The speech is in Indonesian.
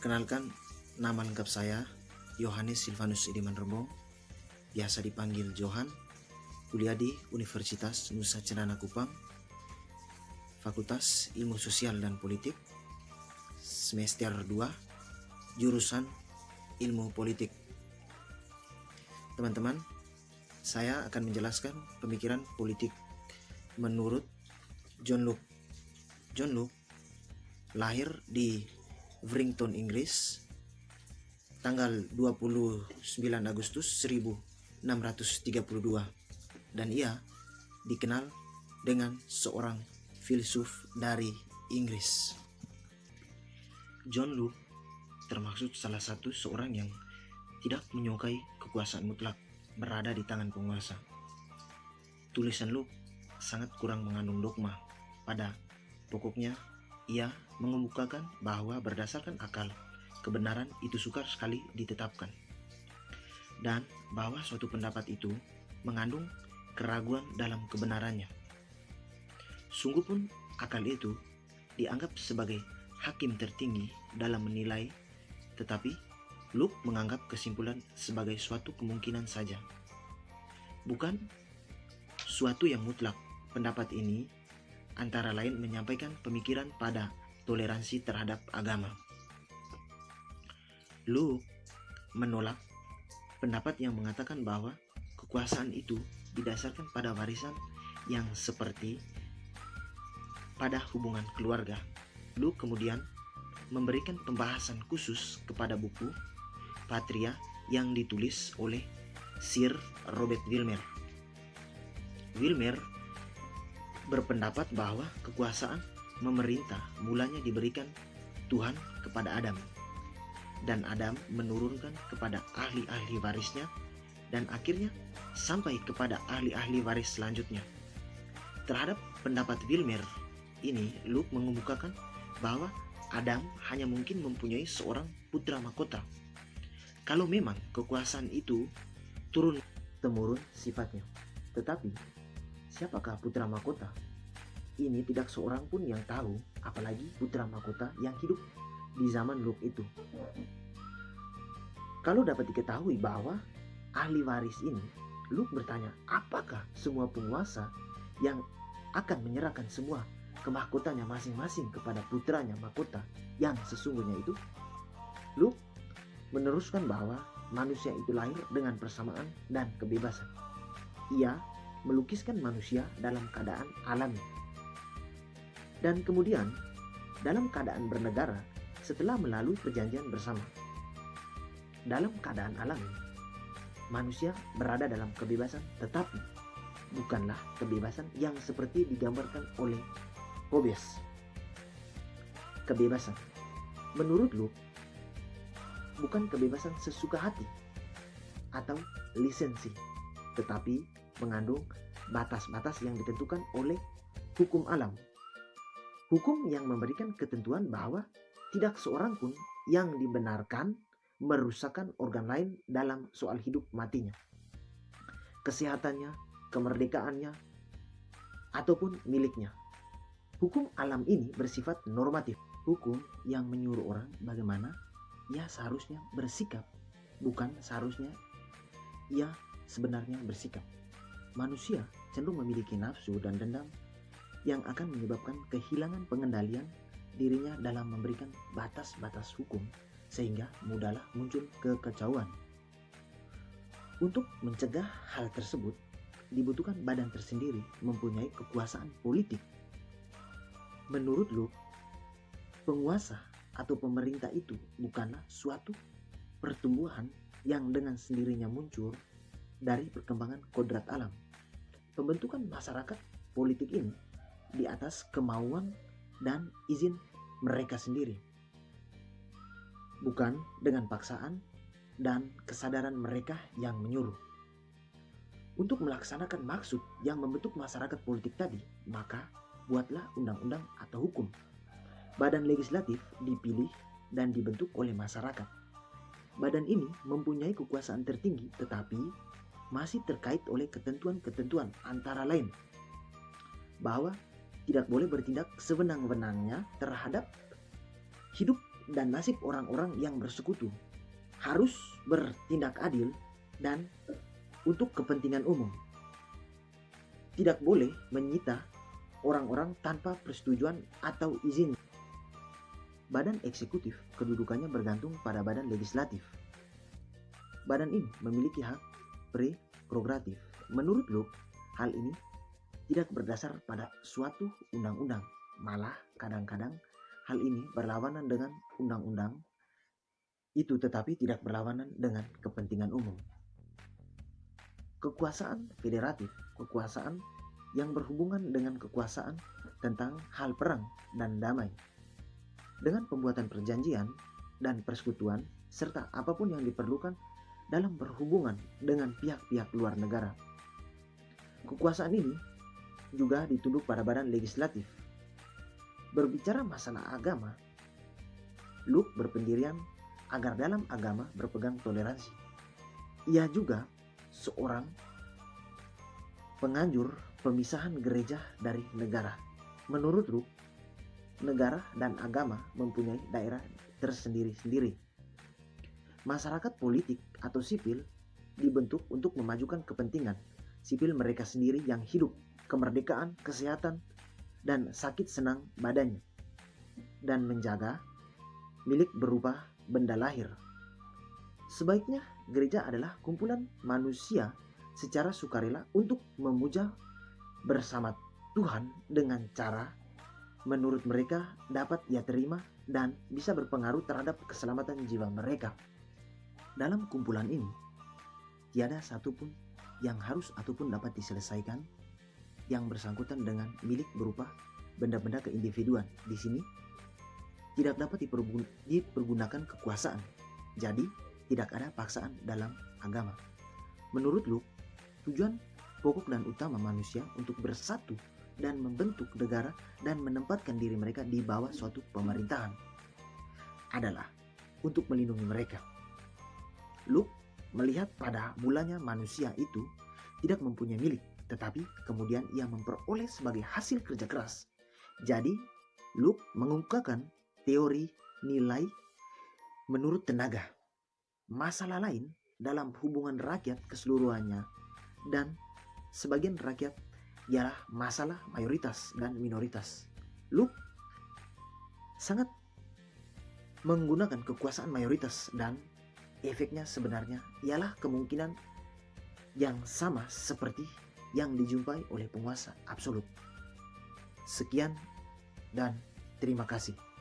Perkenalkan, nama lengkap saya Yohanes Silvanus Idiman Rembong, biasa dipanggil Johan, kuliah di Universitas Nusa Cendana Kupang, Fakultas Ilmu Sosial dan Politik, semester 2, jurusan Ilmu Politik. Teman-teman, saya akan menjelaskan pemikiran politik menurut John Locke. John Locke lahir di Wellington, Inggris, tanggal 29 Agustus 1632, dan ia dikenal dengan seorang filsuf dari Inggris. John Locke termasuk salah satu seorang yang tidak menyukai kekuasaan mutlak berada di tangan penguasa. Tulisan Locke sangat kurang mengandung dogma. Pada pokoknya, ia mengemukakan bahwa berdasarkan akal, kebenaran itu sukar sekali ditetapkan, dan bahwa suatu pendapat itu mengandung keraguan dalam kebenarannya. Sungguh pun akal itu dianggap sebagai hakim tertinggi dalam menilai, tetapi Locke menganggap kesimpulan sebagai suatu kemungkinan saja, bukan suatu yang mutlak. Pendapat ini antara lain menyampaikan pemikiran pada toleransi terhadap agama. Locke menolak pendapat yang mengatakan bahwa kekuasaan itu didasarkan pada warisan yang seperti pada hubungan keluarga. Locke kemudian memberikan pembahasan khusus kepada buku Patria yang ditulis oleh Sir Robert Wilmer. Wilmer berpendapat bahwa kekuasaan memerintah mulanya diberikan Tuhan kepada Adam, dan Adam menurunkan kepada ahli-ahli warisnya, dan akhirnya sampai kepada ahli-ahli waris selanjutnya. Terhadap pendapat Wilmer ini, Locke mengemukakan bahwa Adam hanya mungkin mempunyai seorang putra mahkota kalau memang kekuasaan itu turun-temurun sifatnya. Tetapi siapakah putra mahkota? Ini tidak seorang pun yang tahu, apalagi putra mahkota yang hidup di zaman Locke itu. Kalau dapat diketahui bahwa ahli waris ini, Locke bertanya, apakah semua penguasa yang akan menyerahkan semua kemahkotanya masing-masing kepada putranya mahkota yang sesungguhnya itu? Locke meneruskan bahwa manusia itu lahir dengan persamaan dan kebebasan. Ia melukiskan manusia dalam keadaan alami, dan kemudian dalam keadaan bernegara setelah melalui perjanjian bersama. Dalam keadaan alami, manusia berada dalam kebebasan, tetapi bukanlah kebebasan yang seperti digambarkan oleh Hobbes. Kebebasan menurut Locke bukan kebebasan sesuka hati atau lisensi, tetapi mengandung batas-batas yang ditentukan oleh hukum alam. Hukum yang memberikan ketentuan bahwa tidak seorang pun yang dibenarkan merusakkan organ lain dalam soal hidup matinya, kesehatannya, kemerdekaannya, ataupun miliknya. Hukum alam ini bersifat normatif, hukum yang menyuruh orang bagaimana ia seharusnya bersikap, bukan seharusnya ia sebenarnya bersikap. Manusia cenderung memiliki nafsu dan dendam yang akan menyebabkan kehilangan pengendalian dirinya dalam memberikan batas-batas hukum, sehingga mudahlah muncul kekacauan. Untuk mencegah hal tersebut, dibutuhkan badan tersendiri mempunyai kekuasaan politik. Menurut Locke, penguasa atau pemerintah itu bukanlah suatu pertumbuhan yang dengan sendirinya muncul dari perkembangan kodrat alam. Pembentukan masyarakat politik ini di atas kemauan dan izin mereka sendiri, bukan dengan paksaan dan kesadaran mereka yang menyuruh. Untuk melaksanakan maksud yang membentuk masyarakat politik tadi, maka buatlah undang-undang atau hukum. Badan legislatif dipilih dan dibentuk oleh masyarakat. Badan ini mempunyai kekuasaan tertinggi, tetapi masih terkait oleh ketentuan-ketentuan, antara lain bahwa tidak boleh bertindak sewenang-wenangnya terhadap hidup dan nasib orang-orang yang bersekutu harus bertindak adil dan untuk kepentingan umum. Tidak boleh menyita orang-orang tanpa persetujuan atau izin. Badan eksekutif kedudukannya bergantung pada badan legislatif. Badan ini memiliki hak prerogatif. Menurut Locke, hal ini tidak berdasar pada suatu undang-undang. Malah kadang-kadang hal ini berlawanan dengan undang-undang itu, tetapi tidak berlawanan dengan kepentingan umum. Kekuasaan federatif, kekuasaan yang berhubungan dengan kekuasaan tentang hal perang dan damai. Dengan pembuatan perjanjian dan persekutuan serta apapun yang diperlukan dalam berhubungan dengan pihak-pihak luar negara. Kekuasaan ini juga ditunduk pada badan legislatif. Berbicara masalah agama, Locke berpendirian agar dalam agama berpegang toleransi. Ia juga seorang penganjur pemisahan gereja dari negara. Menurut Locke, negara dan agama mempunyai daerah tersendiri-sendiri. Masyarakat politik atau sipil dibentuk untuk memajukan kepentingan sipil mereka sendiri yang hidup, kemerdekaan, kesehatan, dan sakit senang badannya, dan menjaga milik berupa benda lahir. Sebaiknya gereja adalah kumpulan manusia secara sukarela untuk memuja bersama Tuhan dengan cara menurut mereka dapat ia terima dan bisa berpengaruh terhadap keselamatan jiwa mereka. Dalam kumpulan ini, tiada satupun yang harus ataupun dapat diselesaikan yang bersangkutan dengan milik berupa benda-benda keindividuan. Di sini tidak dapat dipergunakan kekuasaan. Jadi tidak ada paksaan dalam agama. Menurut Locke, tujuan pokok dan utama manusia untuk bersatu dan membentuk negara dan menempatkan diri mereka di bawah suatu pemerintahan adalah untuk melindungi mereka. Locke melihat pada mulanya manusia itu tidak mempunyai milik, tetapi kemudian ia memperoleh sebagai hasil kerja keras. Jadi, Locke mengungkapkan teori nilai menurut tenaga. Masalah lain dalam hubungan rakyat keseluruhannya dan sebagian rakyat ialah masalah mayoritas dan minoritas. Locke sangat menggunakan kekuasaan mayoritas dan efeknya sebenarnya ialah kemungkinan yang sama seperti yang dijumpai oleh penguasa absolut. Sekian dan terima kasih.